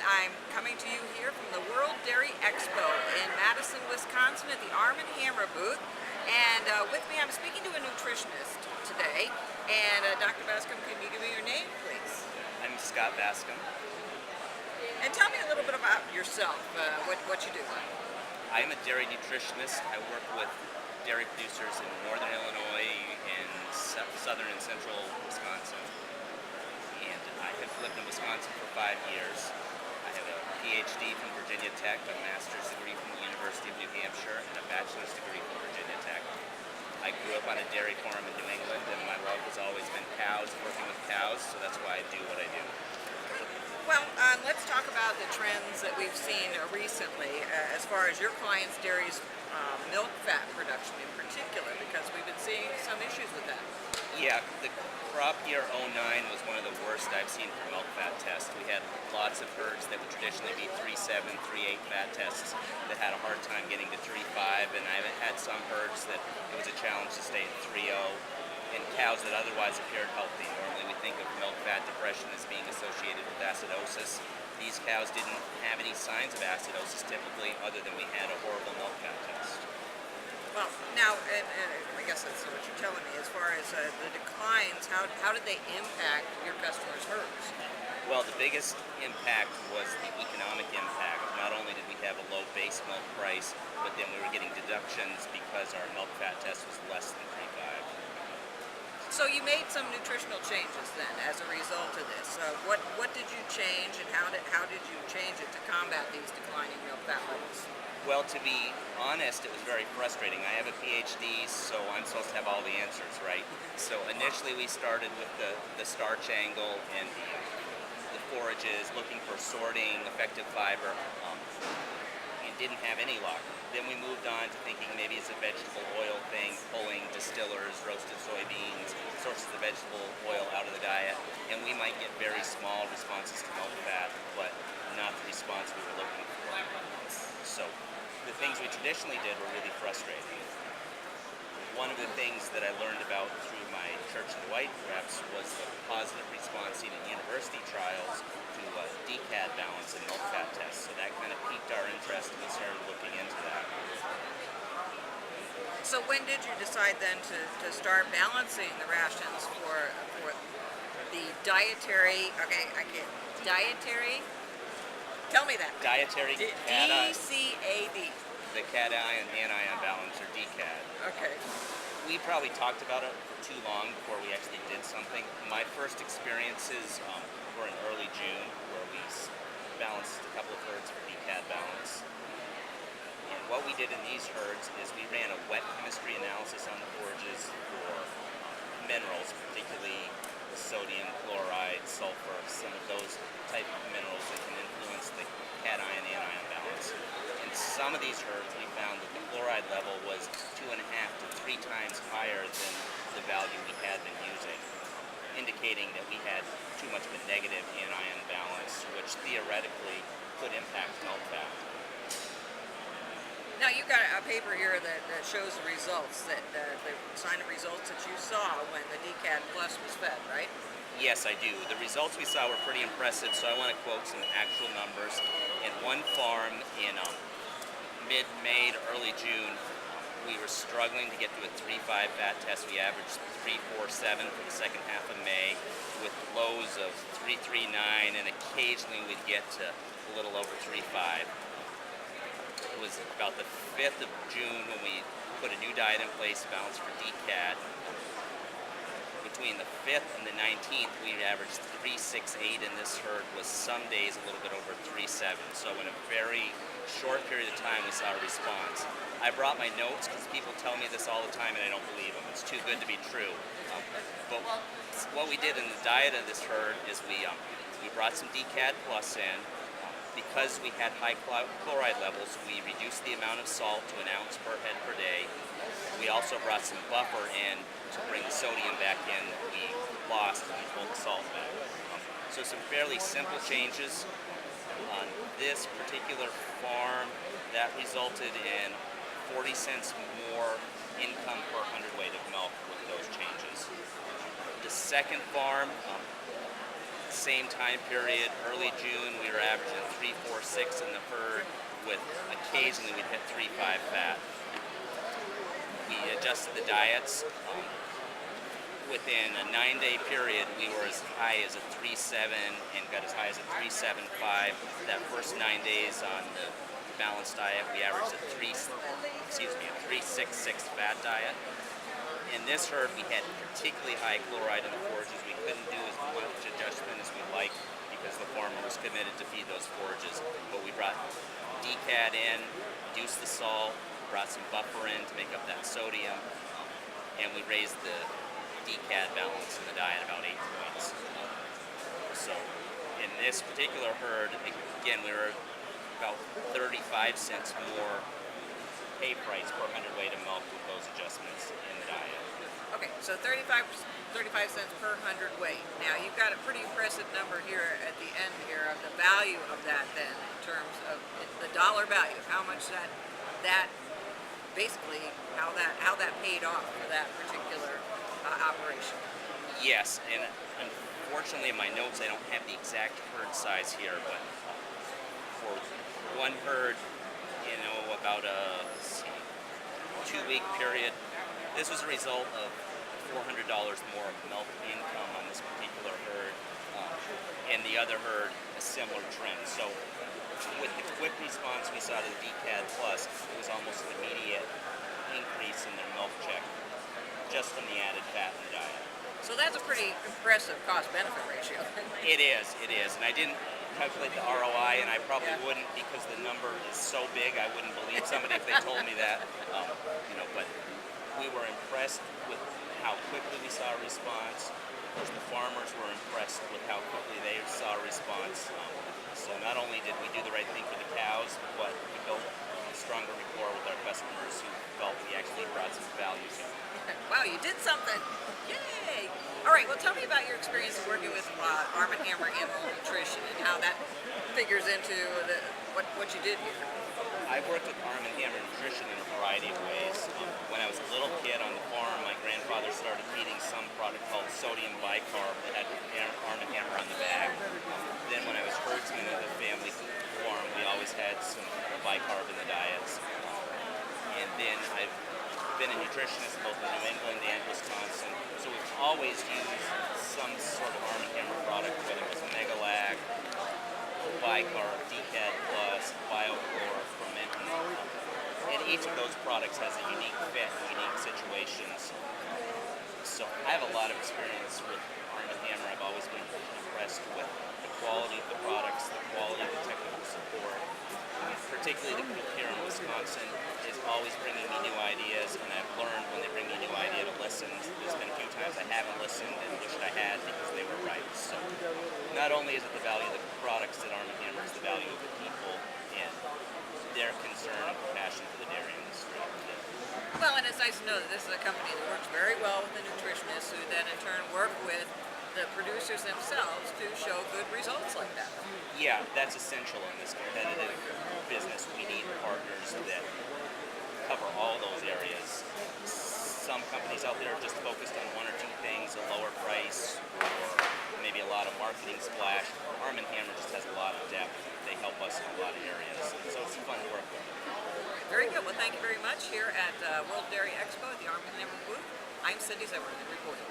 I'm coming to you here from the World Dairy Expo in Madison, Wisconsin at the Arm Hammer booth. And with me, I'm speaking to a nutritionist today. And Dr. Bascom, can you give me your name, please? I'm Scott Bascom. And tell me a little bit about yourself, what you do. I'm a dairy nutritionist. I work with dairy producers in northern Illinois and southern and central Wisconsin. And I have lived in Wisconsin for 5 years. I have a PhD from Virginia Tech, a master's degree from the University of New Hampshire, and a bachelor's degree from Virginia Tech. I grew up on a dairy farm in New England, and my love has always been cows, working with cows, so that's why I do what I do. Well, let's talk about the trends that we've seen recently as far as your clients' dairy's milk fat production in particular, because we've been seeing some issues with that. Yeah, the crop year '09 was one of the worst I've seen for milk fat tests. We had lots of herds that would traditionally be 3.7, 3.8 fat tests that had a hard time getting to 3.5, and I've had some herds that it was a challenge to stay at 3.0, and cows that otherwise appeared healthy. Normally we think of milk fat depression as being associated with acidosis. These cows didn't have any signs of acidosis typically, other than we had a horrible milk fat test. Well, now, and I guess that's what you're telling me, as far as the declines, how did they impact your customers' herds? Well, the biggest impact was the economic impact. Not only did we have a low base milk price, but then we were getting deductions because our milk fat test was less than 3.5. So you made some nutritional changes then as a result of this. What did you change, and how did you change it to combat these declining milk fat levels? Well, to be honest, it was very frustrating. I have a PhD, so I'm supposed to have all the answers, right? So initially we started with the starch angle and the forages, looking for sorting, effective fiber, and didn't have any luck. Then we moved on to thinking maybe it's a vegetable oil thing, pulling distillers, roasted soybeans, sources of vegetable oil out of the diet, and we might get very small responses to milk fat, but not the response we were looking for. So the things we traditionally did were really frustrating. One of the things that I learned about through my Church and White reps was the positive response seen in university trials to DCAD balance and milk fat tests. So that kind of piqued our interest, and we started looking into that. So when did you decide then to start balancing the rations for the dietary, dietary? Tell me that. Dietary DCAD. The cation anion balance, or DCAD. Okay. We probably talked about it for too long before we actually did something. My first experiences were in early June, where we balanced a couple of herds for DCAD balance. And what we did in these herds is we ran a wet chemistry analysis on the forages for minerals, particularly sodium, chloride, sulfur, some of those type of minerals that can influence the cation anion balance. In some of these herds, we found that the chloride level was 2.5 to 3 times higher than the value we had been using, indicating that we had too much of a negative anion balance, which theoretically could impact milk fat. Now you've got a paper here that shows the results, the sign of results that you saw when the DCAD Plus was fed, right? Yes, I do. The results we saw were pretty impressive, so I want to quote some actual numbers. In one farm in mid-May to early June, we were struggling to get to a 3.5 fat test. We averaged 3.47 for the second half of May, with lows of 3.39, and occasionally we'd get to a little over 3.5. It was about the 5th of June when we put a new diet in place, balanced for DCAD. Between the 5th and the 19th, we averaged 3.68 in this herd, with some days a little bit over 3.7. So in a very short period of time, we saw a response. I brought my notes because people tell me this all the time and I don't believe them. It's too good to be true. But what we did in the diet of this herd is we brought some DCAD Plus in. Because we had high chloride levels, we reduced the amount of salt to 1 ounce per head per day. We also brought some buffer in to bring the sodium back in that we lost when we pulled the salt back. So some fairly simple changes. On this particular farm, that resulted in 40 cents more income per hundredweight of milk with those changes. The second farm, same time period, early June, we were averaging 3.46 in the herd, with occasionally we'd hit 3.5 fat. We adjusted the diets. Within a 9-day period, we were as high as a 3.7 and got as high as a 3.75. That first 9 days on the balanced diet, we averaged a 3.66 fat diet. In this herd, we had particularly high chloride in the forages. We couldn't do as much adjustment as we'd like because the farmer was committed to feed those forages. But we brought DCAD in, reduced the salt, brought some buffer in to make up that sodium, and we raised the DCAD balance in the diet about 8 points. So in this particular herd, again, we were about 35 cents more pay price per hundredweight of milk with those adjustments in the diet. Okay, so 35 cents per hundredweight. Now you've got a pretty impressive number here at the end here of the value of that then in terms of the dollar value, how much that basically how that paid off for that particular operation. Yes, and unfortunately in my notes I don't have the exact herd size here, but for one herd, about a 2-week period, this was a result of $400 more of milk income on this particular herd, and the other herd a similar trend. So with the quick response we saw to the DCAD Plus, it was almost an immediate increase in their milk check just from the added fat in the diet. So that's a pretty impressive cost-benefit ratio. It is, and I didn't calculate the ROI, and I probably wouldn't because the number is so big. I wouldn't believe somebody if they told me that. But we were impressed with how quickly we saw a response. Of course, the farmers were impressed with how quickly they saw a response. So not only did we do the right thing for the cows, but we built a stronger rapport with our customers who felt we actually brought some value to them. Wow, you did something! Yay! All right, well, tell me about your experience working with Arm Hammer Animal Nutrition and how that figures into what you did here. I worked with Arm Hammer Nutrition in a variety of ways. When I was a little kid on the farm, my grandfather started feeding some product called sodium bicarb that had Arm Hammer on the bag. Then when I was herdsman of the family farm, we always had some bicarb in the diets. And then I've been a nutritionist both in New England and Wisconsin, so we've always used some sort of Arm Hammer product, whether it was Megalac, bicarb, DCAD Plus, BioChlor, fermentin, and each of those products has a unique fit, unique situations. So I have a lot of experience with Arm Hammer. I've always been impressed with the quality of the products, the quality of the technical support. Particularly the group here in Wisconsin is always bringing me new ideas, and I've learned when they bring me a new idea to listen. There's been a few times I haven't listened and wished I had because they were right. So not only is it the value of the products that Arm Hammer, it's the value of the people and their concern and compassion for the dairy industry. Well, and it's nice to know that this is a company that works very well with the nutritionists who then in turn work with the producers themselves to show good results like that. Yeah, that's essential in this competitive business. We need partners that cover all those areas. Some companies out there are just focused on one or two things, a lower price, or maybe a lot of marketing splash. Arm Hammer just has a lot of depth. They help us in a lot of areas, so it's fun to work with. Very good. Well, thank you very much here at World Dairy Expo at the Arm Hammer booth. I'm Cindy Zimmerman reporting.